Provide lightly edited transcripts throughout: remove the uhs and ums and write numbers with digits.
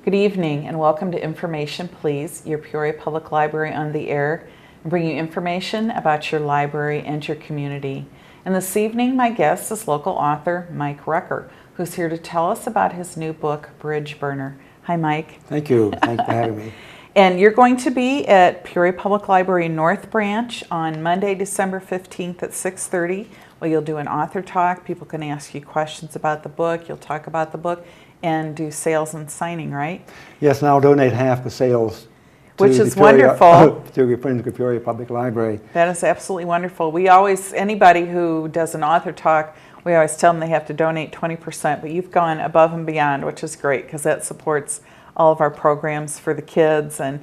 Good evening and welcome to Information Please, your Peoria Public Library on the air, and bring you information about your library and your community. And this evening, my guest is local author Mike Rucker, who's here to tell us about his new book, Bridge Burner. Hi, Mike. Thank you. Thanks for having me. And you're going to be at Peoria Public Library North Branch on Monday, December 15th at 6:30. Well, you'll do an author talk. People can ask you questions about the book. You'll talk about the book and do sales and signing, right? Yes, and I'll donate half the sales which is wonderful. To your friends at Peoria Public Library. That is absolutely wonderful. We always, anybody who does an author talk, we always tell them they have to donate 20%, but you've gone above and beyond, which is great because that supports all of our programs for the kids and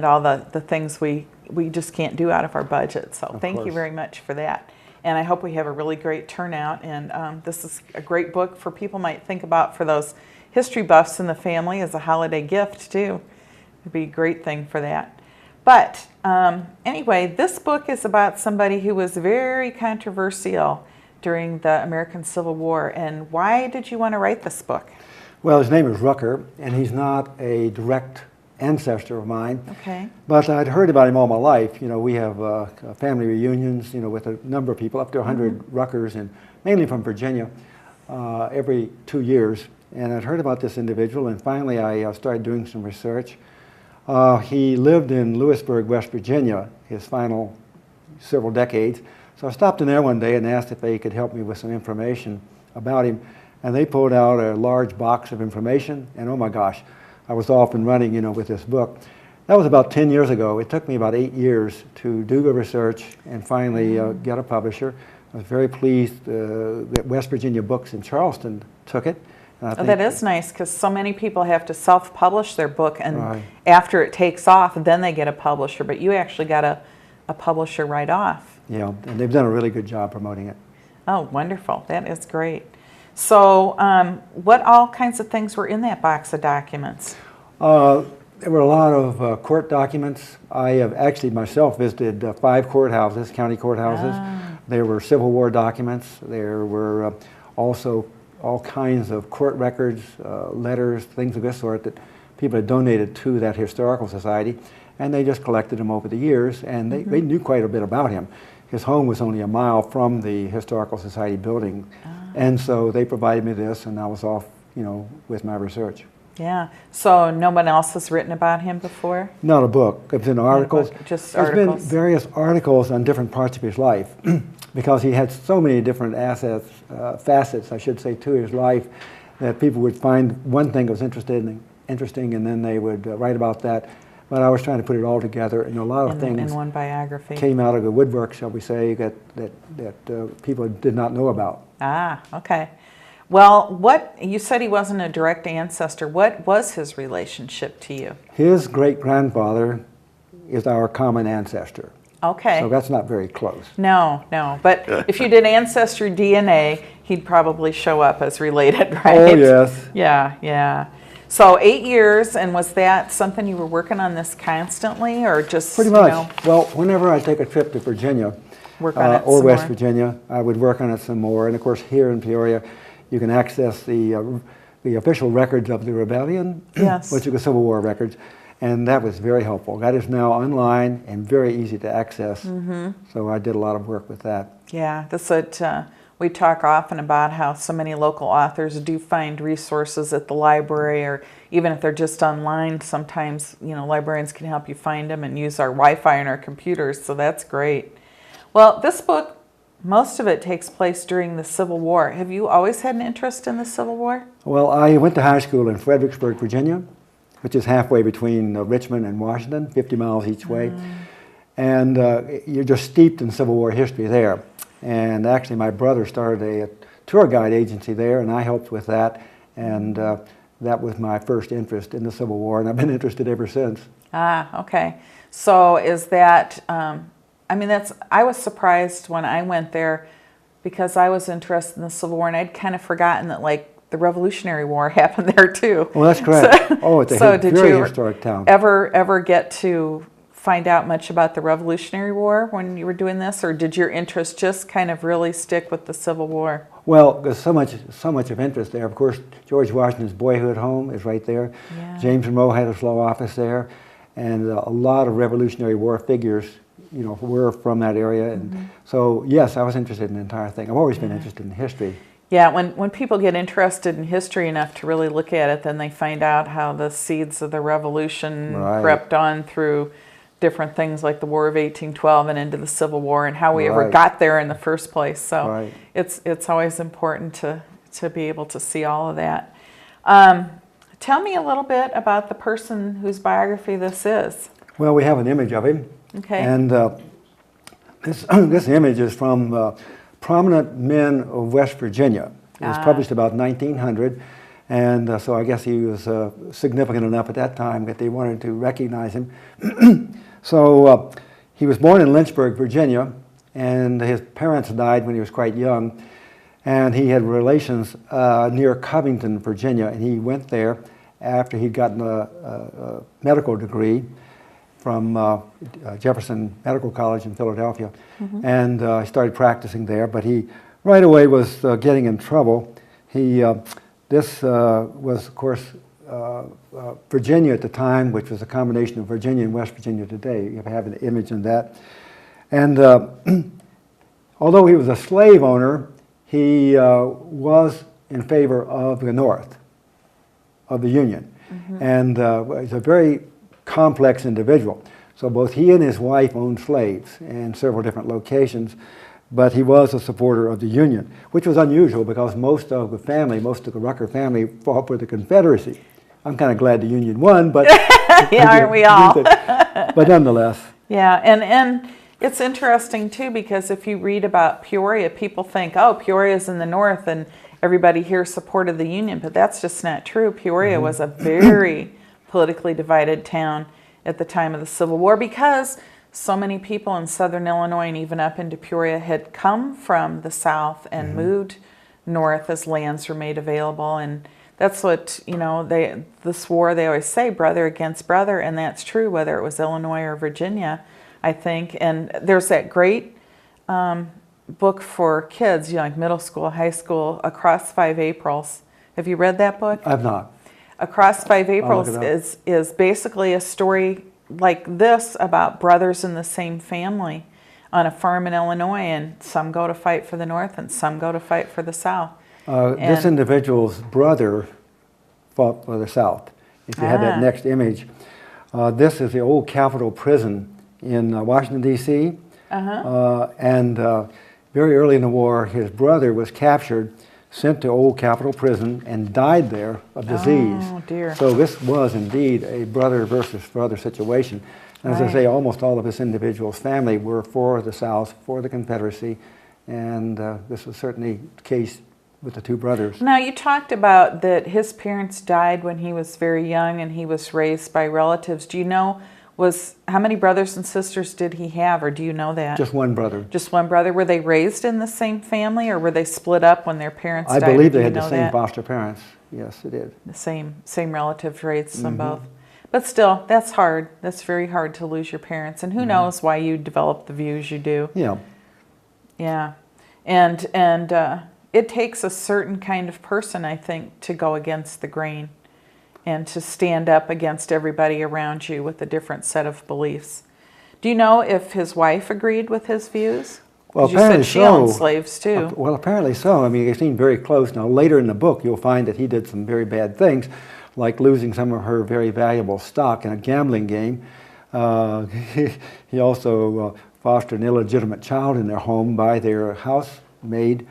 all the things we just can't do out of our budget. So thank you very much for that. And I hope we have a really great turnout. And this is a great book for people might think about for those history buffs in the family as a holiday gift too. It'd be a great thing for that. But anyway, this book is about somebody who was very controversial during the American Civil War. And why did you want to write this book? Well, his name is Rucker, and he's not a direct ancestor of mine. Okay. But I'd heard about him all my life. You know, we have family reunions, you know, with a number of people, up to 100 Ruckers, and mainly from Virginia, every 2 years. And I'd heard about this individual, and finally I started doing some research. He lived in Lewisburg, West Virginia, his final several decades. So I stopped in there one day and asked if they could help me with some information about him. And they pulled out a large box of information, and oh my gosh, I was off and running, you know, with this book. That was about 10 years ago. It took me about 8 years to do the research and finally get a publisher. I was very pleased that West Virginia Books in Charleston took it. That is nice because so many people have to self-publish their book, and after it takes off, then they get a publisher. But you actually got a publisher right off. Yeah, and they've done a really good job promoting it. Oh, wonderful. That is great. So what all kinds of things were in that box of documents? There were a lot of court documents. I have actually myself visited 5 courthouses, county courthouses. There were Civil War documents. There were also all kinds of court records, letters, things of this sort that people had donated to that historical society, and they just collected them over the years, and they knew quite a bit about him. His home was only a mile from the Historical Society building, and so they provided me this, and I was off, you know, with my research. Yeah. So no one else has written about him before? Not a book. It's in articles. Just There's articles. Been various articles on different parts of his life because he had so many different facets, I should say, to his life that people would find one thing that was interesting, and then they would write about that. But I was trying to put it all together, and a lot of things in one biography came out of the woodwork, shall we say, that people did not know about. Ah, okay. Well, you said he wasn't a direct ancestor. What was his relationship to you? His great-grandfather is our common ancestor. Okay. So that's not very close. No. But if you did Ancestry DNA, he'd probably show up as related, right? Oh, yes. Yeah. So 8 years, and was that something you were working on this constantly, or just, Pretty much. Well, whenever I take a trip to Virginia, work on it or some West more. Virginia, I would work on it some more. And of course, here in Peoria, you can access the official records of the rebellion, Yes. which are the Civil War records, and that was very helpful. That is now online and very easy to access. So I did a lot of work with that. Yeah, we talk often about how so many local authors do find resources at the library, or even if they're just online, sometimes, you know, librarians can help you find them and use our Wi-Fi on our computers, so that's great. Well, this book, most of it takes place during the Civil War. Have you always had an interest in the Civil War? Well, I went to high school in Fredericksburg, Virginia, which is halfway between Richmond and Washington, 50 miles each way. And you're just steeped in Civil War history there. And actually my brother started a tour guide agency there, and I helped with that. And that was my first interest in the Civil War, and I've been interested ever since. Ah, okay. So is that, I was surprised when I went there because I was interested in the Civil War, and I'd kind of forgotten that, like, the Revolutionary War happened there too. Well, that's correct. It's a very historic town. Ever get to find out much about the Revolutionary War when you were doing this, or did your interest just kind of really stick with the Civil War? Well, there's so much of interest there. Of course, George Washington's boyhood home is right there. Yeah. James Monroe had his law office there, and a lot of Revolutionary War figures, were from that area. And so, yes, I was interested in the entire thing. I've always been interested in history. Yeah, when people get interested in history enough to really look at it, then they find out how the seeds of the Revolution crept on through different things like the War of 1812 and into the Civil War, and how we ever got there in the first place. So it's always important to be able to see all of that. Tell me a little bit about the person whose biography this is. Well, we have an image of him. Okay. And this image is from Prominent Men of West Virginia. It was published about 1900. And so I guess he was significant enough at that time that they wanted to recognize him. So he was born in Lynchburg, Virginia, and his parents died when he was quite young. And he had relations near Covington, Virginia, and he went there after he'd gotten a medical degree from Jefferson Medical College in Philadelphia. And he started practicing there, but he right away was getting in trouble. This was, of course, Virginia at the time, which was a combination of Virginia and West Virginia today. You have an image in that. And although he was a slave owner, he was in favor of the North, of the Union. And he's a very complex individual. So both he and his wife owned slaves in several different locations. But he was a supporter of the Union, which was unusual because most of the Rucker family fought for the Confederacy. I'm kind of glad the Union won, but yeah, aren't we all? But nonetheless. Yeah, and it's interesting too, because if you read about Peoria, people think, oh, Peoria's in the north and everybody here supported the Union, but that's just not true. Peoria was a very politically divided town at the time of the Civil War, because so many people in southern Illinois and even up into Peoria had come from the south and moved north as lands were made available. And that's what, this war, they always say, brother against brother, and that's true whether it was Illinois or Virginia, I think. And there's that great book for kids, like middle school, high school, Across 5 Aprils. Have you read that book? I've not. Across 5 Aprils is basically a story like this about brothers in the same family on a farm in Illinois, and some go to fight for the North and some go to fight for the South. This individual's brother fought for the South. If you have that next image, this is the old Capitol Prison in Washington, D.C. And very early in the war, his brother was captured, sent to old Capitol Prison, and died there of disease. Oh, dear. So this was indeed a brother versus brother situation. And as I say, almost all of this individual's family were for the South, for the Confederacy, and this was certainly the case with the two brothers. Now, you talked about that his parents died when he was very young and he was raised by relatives. Do you know, how many brothers and sisters did he have, or do you know that? Just one brother. Just one brother. Were they raised in the same family, or were they split up when their parents died? I believe they had the same foster parents. Yes, they did. The same relatives raised them both. But still, that's hard. That's very hard to lose your parents. And who knows why you develop the views you do. Yeah. Yeah. And it takes a certain kind of person, I think, to go against the grain and to stand up against everybody around you with a different set of beliefs. Do you know if his wife agreed with his views? Well, you said she owned slaves too. Well, apparently so. I mean, they seem very close. Now, later in the book, you'll find that he did some very bad things, like losing some of her very valuable stock in a gambling game. He also fostered an illegitimate child in their home by their housemaid.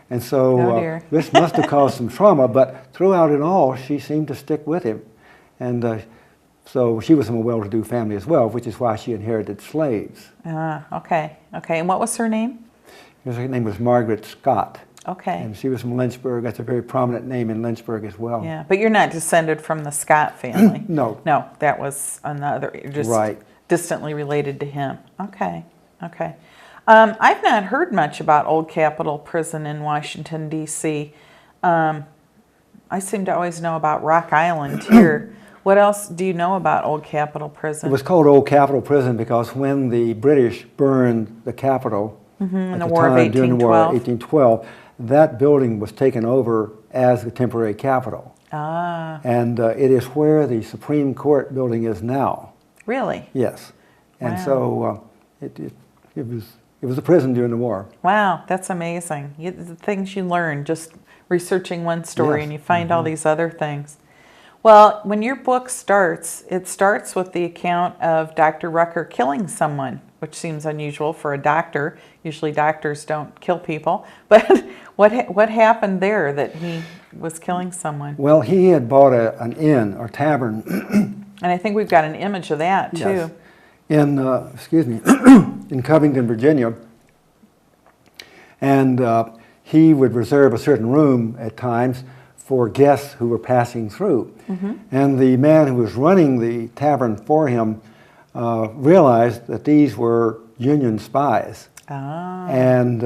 And so this must have caused some trauma, but throughout it all, she seemed to stick with him. And so she was from a well-to-do family as well, which is why she inherited slaves. Okay. And what was her name? Her name was Margaret Scott. Okay. And she was from Lynchburg. That's a very prominent name in Lynchburg as well. Yeah, but you're not descended from the Scott family. No. No, that was another, just distantly related to him. Okay. I've not heard much about Old Capitol Prison in Washington, D.C. I seem to always know about Rock Island here. What else do you know about Old Capitol Prison? It was called Old Capitol Prison because when the British burned the Capitol in the War of 1812, during the War of 1812, that building was taken over as the temporary Capitol. Ah. And it is where the Supreme Court building is now. Really? Yes. And Wow. so it was a prison during the war. Wow, that's amazing. The things you learn just researching one story, Yes. and you find all these other things. Well, when your book starts, it starts with the account of Dr. Rucker killing someone, which seems unusual for a doctor. Usually doctors don't kill people. But what happened there that he was killing someone? Well, he had bought an inn or tavern. And I think we've got an image of that, too. Yes. In, in Covington, Virginia. And he would reserve a certain room at times for guests who were passing through. And the man who was running the tavern for him realized that these were Union spies. Ah. And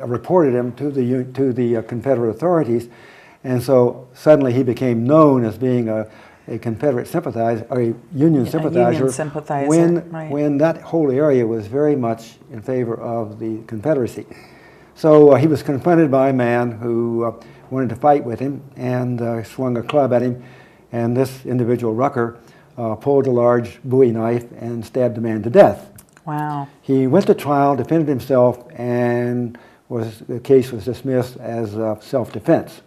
reported him to the Confederate authorities. And so suddenly he became known as being a Confederate sympathizer, or a Union sympathizer, Union sympathizer, right. when that whole area was very much in favor of the Confederacy. So he was confronted by a man who wanted to fight with him and swung a club at him, and this individual, Rucker, pulled a large Bowie knife and stabbed the man to death. Wow. He went to trial, defended himself, and the case was dismissed as self-defense.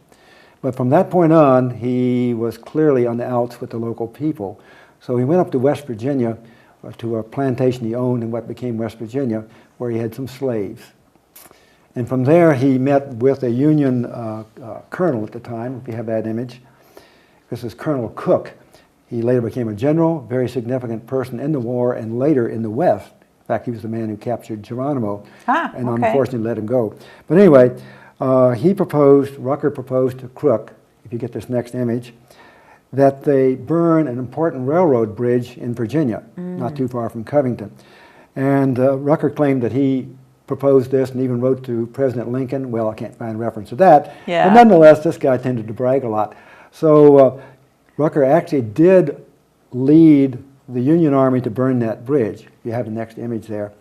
But from that point on, he was clearly on the outs with the local people. So he went up to West Virginia, to a plantation he owned in what became West Virginia, where he had some slaves. And from there, he met with a Union colonel at the time, if you have that image. This is Colonel Cook. He later became a general, very significant person in the war, and later in the West. In fact, he was the man who captured Geronimo, and unfortunately let him go. But anyway, Rucker proposed to Crook, if you get this next image, that they burn an important railroad bridge in Virginia, not too far from Covington. And Rucker claimed that he proposed this and even wrote to President Lincoln. Well, I can't find reference to that. Yeah. But nonetheless, this guy tended to brag a lot. So Rucker actually did lead the Union Army to burn that bridge. You have the next image there.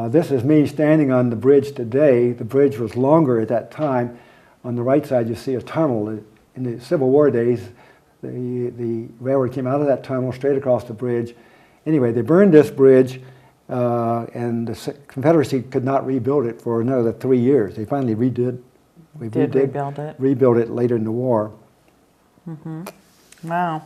This is me standing on the bridge today. The bridge was longer at that time. On the right side, you see a tunnel. In the Civil War days, the railroad came out of that tunnel straight across the bridge. Anyway, they burned this bridge, and the Confederacy could not rebuild it for another 3 years. They finally rebuild it later in the war. Wow.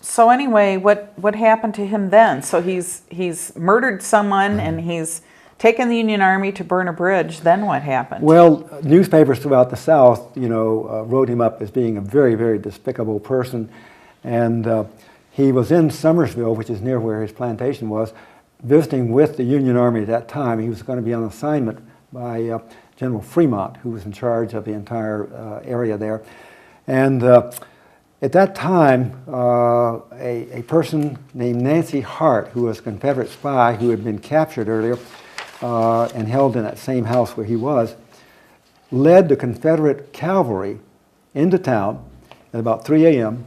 So anyway, what happened to him then? So he's murdered someone and he's taken the Union Army to burn a bridge. Then what happened? Well, newspapers throughout the South, wrote him up as being a very, very despicable person. And he was in Summersville, which is near where his plantation was, visiting with the Union Army at that time. He was going to be on assignment by General Fremont, who was in charge of the entire area there. And at that time, a person named Nancy Hart, who was a Confederate spy who had been captured earlier and held in that same house where he was, led the Confederate cavalry into town at about 3 a.m.,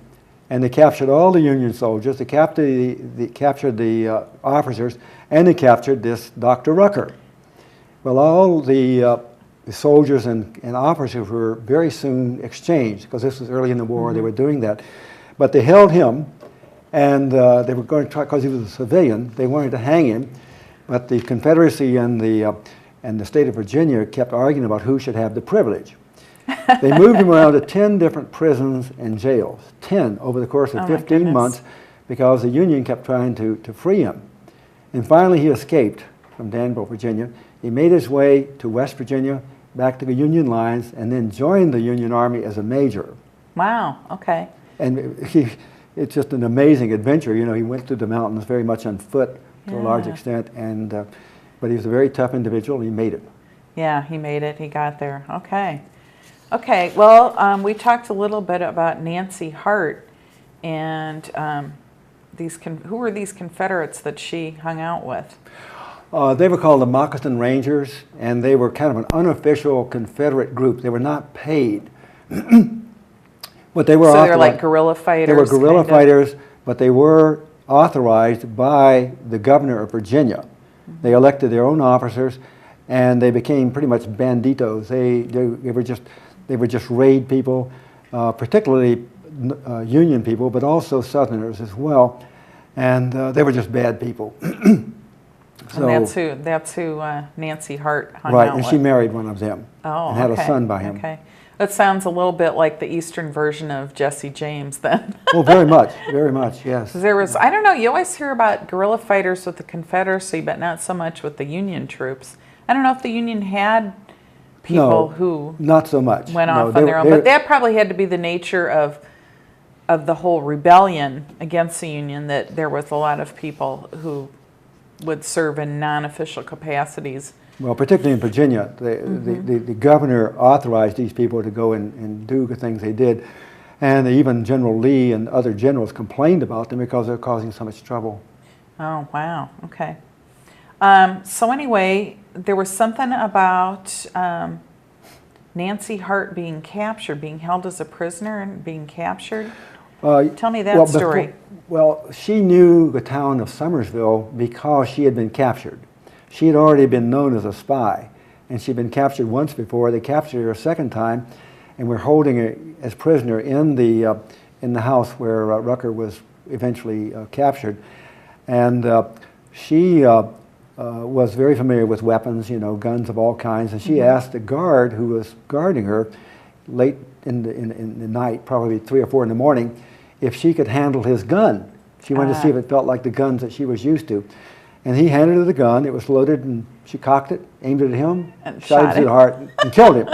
and they captured all the Union soldiers. They captured the officers, and they captured this Dr. Rucker. Well, all the soldiers and officers were very soon exchanged, because this was early in the war. They were doing that. But they held him, and they were going to try, because he was a civilian, they wanted to hang him. But the Confederacy and the state of Virginia kept arguing about who should have the privilege. They moved him around to 10 different prisons and jails, 10 over the course of 15 months, because the Union kept trying to free him. And finally he escaped from Danville, Virginia. He made his way to West Virginia, back to the Union lines, and then joined the Union Army as a major. Wow, okay. And it's just an amazing adventure. He went through the mountains very much on foot to a large extent, but he was a very tough individual, and he made it. Yeah, he made it. He got there. Okay. Okay, well, we talked a little bit about Nancy Hart and who were these Confederates that she hung out with? They were called the Moccasin Rangers, and they were kind of an unofficial Confederate group. They were not paid. But they were so they were like guerrilla fighters? They were guerrilla fighters, but they were authorized by the governor of Virginia. They elected their own officers, and they became pretty much banditos. They would just raid people, particularly Union people, but also Southerners as well, and they were just bad people. So, and that's who Nancy Hart hung right, out and with. she married one of them, Oh, and had okay. a son by him. Okay, that sounds a little bit like the Eastern version of Jesse James, then. Oh, very much, yes. There was, I don't know, you always hear about guerrilla fighters with the Confederacy, but not so much with the Union troops. I don't know if the Union had people who not so much. went No, off on their own, but that probably had to be the nature of the whole rebellion against the Union, that there was a lot of people who would serve in non-official capacities. Well, particularly in Virginia, the governor authorized these people to go and do the things they did. And even General Lee and other generals complained about them because they're causing so much trouble. Oh, wow. Okay. So anyway, there was something about Nancy Hart being captured, being held as a prisoner and being captured. Tell me that story. Well, she knew the town of Summersville because she had been captured. She had already been known as a spy, and she'd been captured once before. They captured her a second time, and were holding her as prisoner in the house where Rucker was eventually captured. And she was very familiar with weapons, guns of all kinds, and she asked the guard who was guarding her late in the night, probably 3 or 4 in the morning, if she could handle his gun. She wanted to see if it felt like the guns that she was used to. And he handed her the gun. It was loaded, and she cocked it, aimed it at him, and shot him to the heart, and killed him.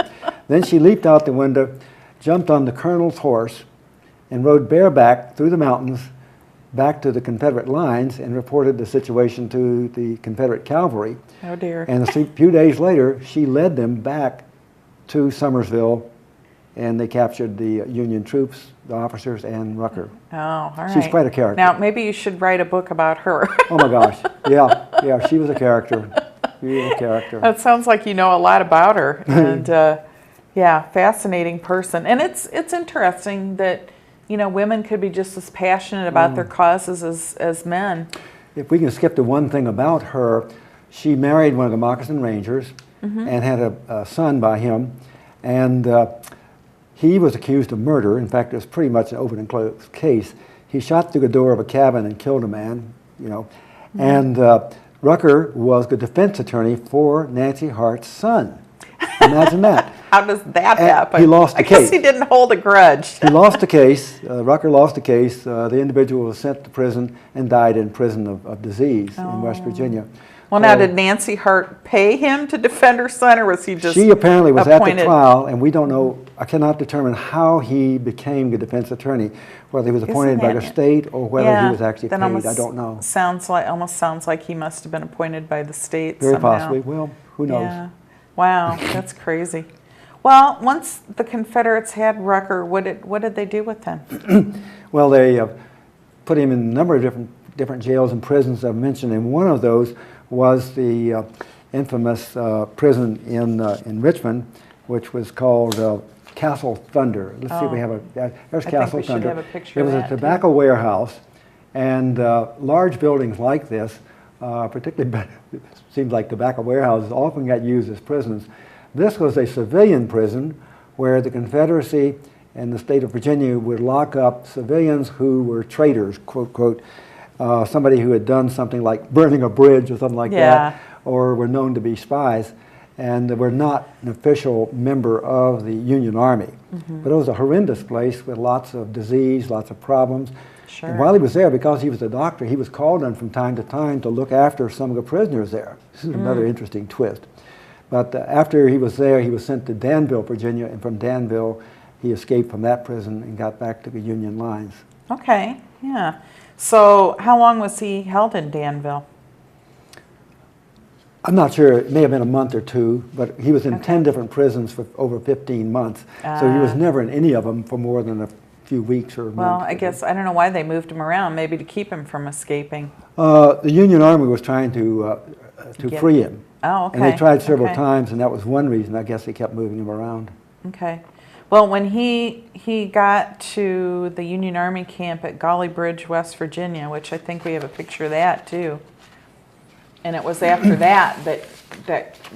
Then she leaped out the window, jumped on the colonel's horse, and rode bareback through the mountains back to the Confederate lines and reported the situation to the Confederate cavalry. Oh, dear. And a few days later, she led them back to Summersville, and they captured the Union troops, the officers, and Rucker. Oh, all right. She's quite a character. Now, maybe you should write a book about her. Oh, my gosh. Yeah, she was a character. She was a character. That sounds like you know a lot about her. And, yeah, fascinating person. And it's interesting that, women could be just as passionate about their causes as men. If we can skip to one thing about her, she married one of the Moccasin Rangers and had a son by him. And he was accused of murder. In fact, it was pretty much an open and closed case. He shot through the door of a cabin and killed a man, And Rucker was the defense attorney for Nancy Hart's son. Imagine that. How does that happen? He lost the case. I guess he didn't hold a grudge. He lost the case. Rucker lost the case. The individual was sent to prison and died in prison of disease in West Virginia. Well, now, did Nancy Hart pay him to defend her son, or was he just She apparently was appointed? at the trial, and we don't know, I cannot determine how he became the defense attorney, whether he was appointed by the state or whether he was actually paid. I don't know. Almost sounds like he must have been appointed by the state Very somehow. possibly. Well, who knows? Yeah. Wow, that's crazy. Well, once the Confederates had Rucker, what did they do with him? Well, they put him in a number of different jails and prisons I've mentioned, and one of those was the infamous prison in Richmond, which was called Castle Thunder. Let's see if we have there's Castle Thunder. Should have a picture It was of a that, tobacco warehouse, and large buildings like this, particularly it seems like tobacco warehouses often got used as prisons. This was a civilian prison where the Confederacy and the state of Virginia would lock up civilians who were traitors, quote, quote, somebody who had done something like burning a bridge or something like that, or were known to be spies, and were not an official member of the Union Army. But it was a horrendous place with lots of disease, lots of problems. Sure. And while he was there, because he was a doctor, he was called on from time to time to look after some of the prisoners there. This is another interesting twist. But after he was there, he was sent to Danville, Virginia, and from Danville, he escaped from that prison and got back to the Union lines. Okay, yeah. So how long was he held in Danville? I'm not sure. It may have been a month or two, but he was in 10 different prisons for over 15 months. So he was never in any of them for more than a few weeks or months. Well, I guess, I don't know why they moved him around, maybe to keep him from escaping. The Union Army was trying to free him. Oh, okay. And they tried several times, and that was one reason, I guess, they kept moving him around. Okay. Well, when he got to the Union Army camp at Golly Bridge, West Virginia, which I think we have a picture of that too. And it was after that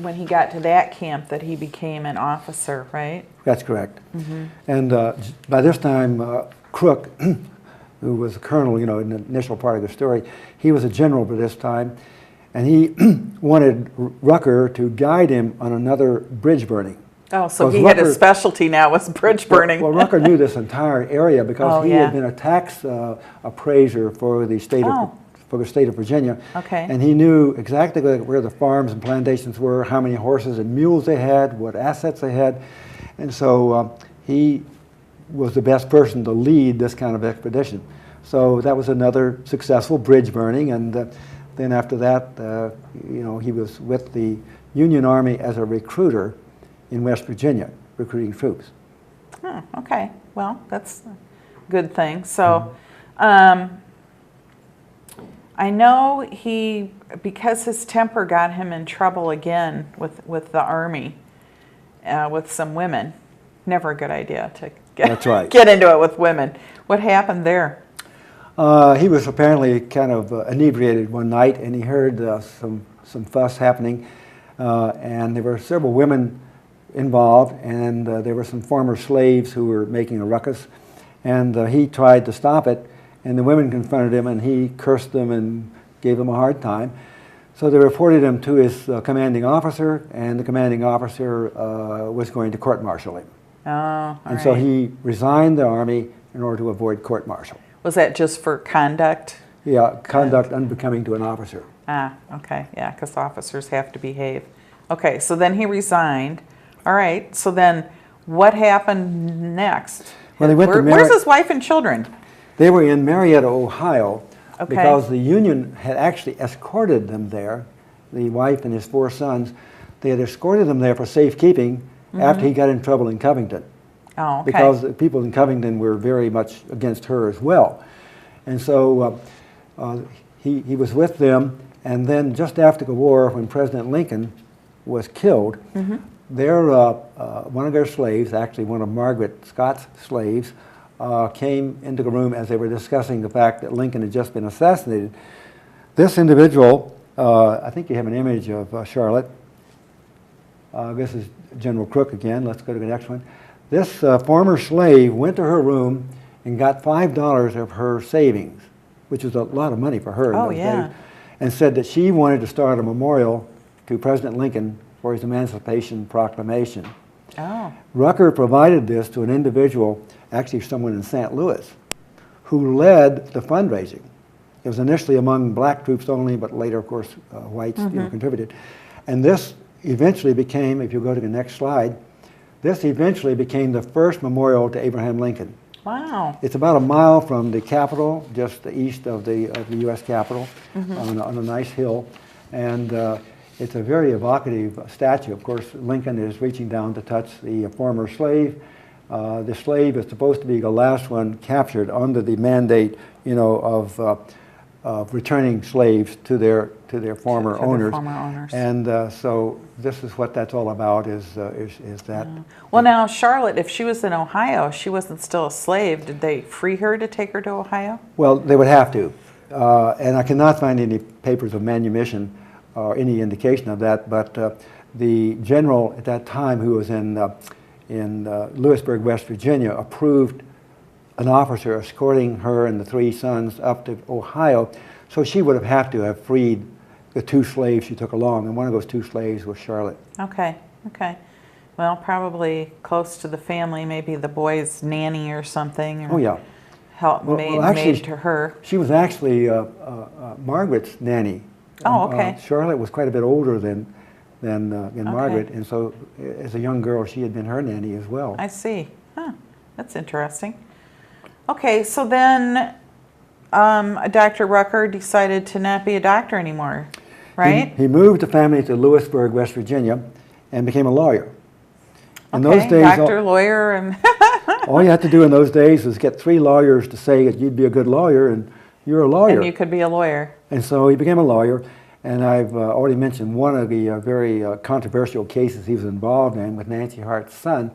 when he got to that camp that he became an officer, right? That's correct. And by this time, Crook, who was a colonel, you know, in the initial part of the story, he was a general by this time, and he wanted Rucker to guide him on another bridge burning. Oh, so he had a specialty now, was bridge burning. Well, Rucker knew this entire area because he yeah. had been a tax appraiser for the state of Virginia. Okay. And he knew exactly where the farms and plantations were, how many horses and mules they had, what assets they had. And so he was the best person to lead this kind of expedition. So that was another successful bridge burning. And then after that, you know, he was with the Union Army as a recruiter in West Virginia, recruiting troops. Oh, okay. Well, that's a good thing. So I know because his temper got him in trouble again with the Army, with some women. Never a good idea to That's right. get into it with women. What happened there? He was apparently kind of inebriated one night, and he heard some fuss happening, and there were several women involved, and there were some former slaves who were making a ruckus, and he tried to stop it, and the women confronted him, and he cursed them and gave them a hard time. So they reported him to his commanding officer, and the commanding officer was going to court-martial him. Oh, and so he resigned the Army in order to avoid court-martial. Was that just for conduct? Yeah, conduct unbecoming to an officer. Ah, okay, yeah, because officers have to behave. Okay, so then he resigned. All right, so then what happened next? Well, he went to where's his wife and children? They were in Marietta, Ohio, Okay. because the Union had actually escorted them there, the wife and his 4 sons. They had escorted them there for safekeeping after he got in trouble in Covington. Oh, okay. Because the people in Covington were very much against her as well. And so he was with them, and then just after the war, when President Lincoln was killed, one of their slaves, actually one of Margaret Scott's slaves, came into the room as they were discussing the fact that Lincoln had just been assassinated. This individual, I think you have an image of Charlotte. This is General Crook again. Let's go to the next one. This former slave went to her room and got $5 of her savings, which was a lot of money for her in those days, and said that she wanted to start a memorial to President Lincoln for his Emancipation Proclamation. Oh. Rucker provided this to an individual, actually someone in St. Louis, who led the fundraising. It was initially among black troops only, but later, of course, whites contributed. And this eventually became, if you go to the next slide, this eventually became the first memorial to Abraham Lincoln. Wow. It's about a mile from the Capitol, just east of the U.S. Capitol, on a nice hill. And it's a very evocative statue. Of course, Lincoln is reaching down to touch the former slave. The slave is supposed to be the last one captured under the mandate, you know, of returning slaves to their former owners. And so this is what that's all about. Is that? Well, now Charlotte, if she was in Ohio, she wasn't still a slave. Did they free her to take her to Ohio? Well, they would have to, and I cannot find any papers of manumission or any indication of that. But the general at that time, who was in Lewisburg, West Virginia, approved an officer escorting her and the 3 sons up to Ohio, so she would have had to have freed the 2 slaves she took along, and one of those 2 slaves was Charlotte. Okay, okay. Well, probably close to the family, maybe the boy's nanny or something. Or oh yeah. Made to her. She was actually Margaret's nanny. Oh, okay. Charlotte was quite a bit older than Margaret, and so as a young girl, she had been her nanny as well. I see. Huh. That's interesting. Okay, so then Dr. Rucker decided to not be a doctor anymore, right? He moved the family to Lewisburg, West Virginia, and became a lawyer. In okay, those days, doctor, lawyer, and all you had to do in those days was get 3 lawyers to say that you'd be a good lawyer, and you're a lawyer. And you could be a lawyer. And so he became a lawyer, and I've already mentioned one of the very controversial cases he was involved in with Nancy Hart's son.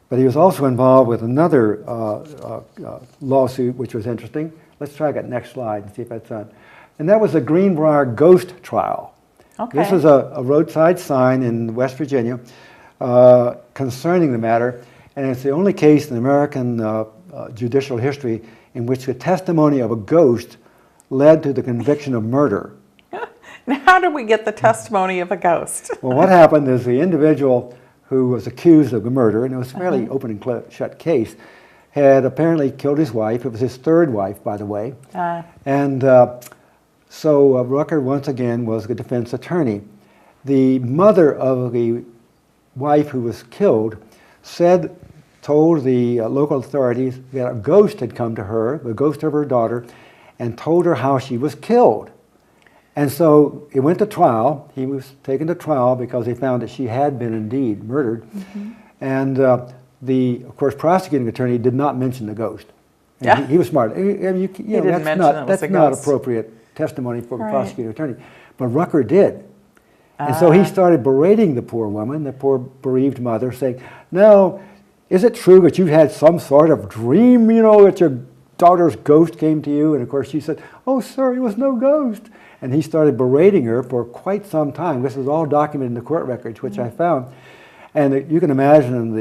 But he was also involved with another lawsuit, which was interesting. Let's try that next slide and see if that's on. and that was the Greenbrier ghost trial. Okay. This is a roadside sign in West Virginia concerning the matter, and it's the only case in American judicial history in which the testimony of a ghost led to the conviction of murder. Now, how did we get the testimony of a ghost? Well, what happened is the individual who was accused of the murder, and it was a fairly open and shut case, had apparently killed his wife. It was his third wife, by the way. And so Rucker, once again, was the defense attorney. The mother of the wife who was killed told the local authorities that a ghost had come to her, the ghost of her daughter, and told her how she was killed. And so it went to trial. He was taken to trial because they found that she had been indeed murdered. And the, of course, prosecuting attorney did not mention the ghost. And he was smart. That's not appropriate testimony for a prosecuting attorney. But Rucker did. And so he started berating the poor woman, the poor bereaved mother, saying, "Now, is it true that you had some sort of dream, you know, that your daughter's ghost came to you?" And of course she said, "Oh, sir, it was no ghost." And he started berating her for quite some time. This is all documented in the court records, which I found. And you can imagine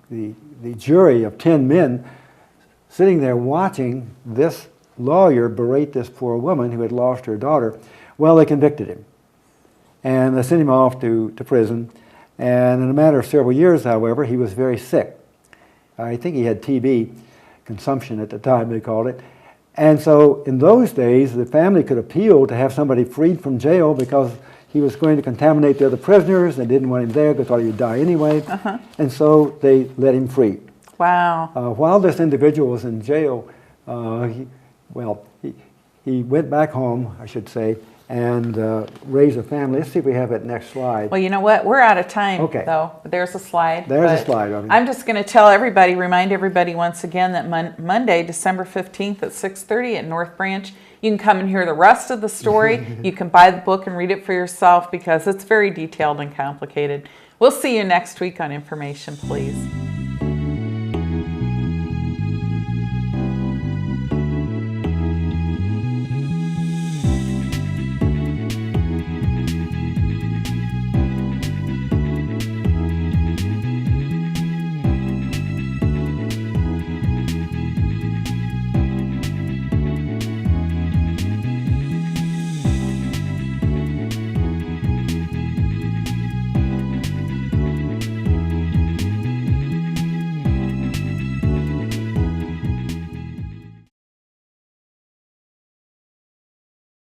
the jury of 10 men sitting there watching this lawyer berate this poor woman who had lost her daughter. Well, they convicted him. And they sent him off to prison. And in a matter of several years, however, he was very sick. I think he had TB, consumption at the time they called it. And so in those days, the family could appeal to have somebody freed from jail because he was going to contaminate the other prisoners. They didn't want him there. They thought he would die anyway. And so they let him free. Wow. While this individual was in jail, he went back home, I should say, and raised a family. Let's see if we have that next slide. Well, you know what? We're out of time, though. There's a slide. There's a slide. I'm just going to tell everybody, remind everybody once again that Monday, December 15th at 6:30 at North Branch, you can come and hear the rest of the story. You can buy the book and read it for yourself because it's very detailed and complicated. We'll see you next week on Information Please.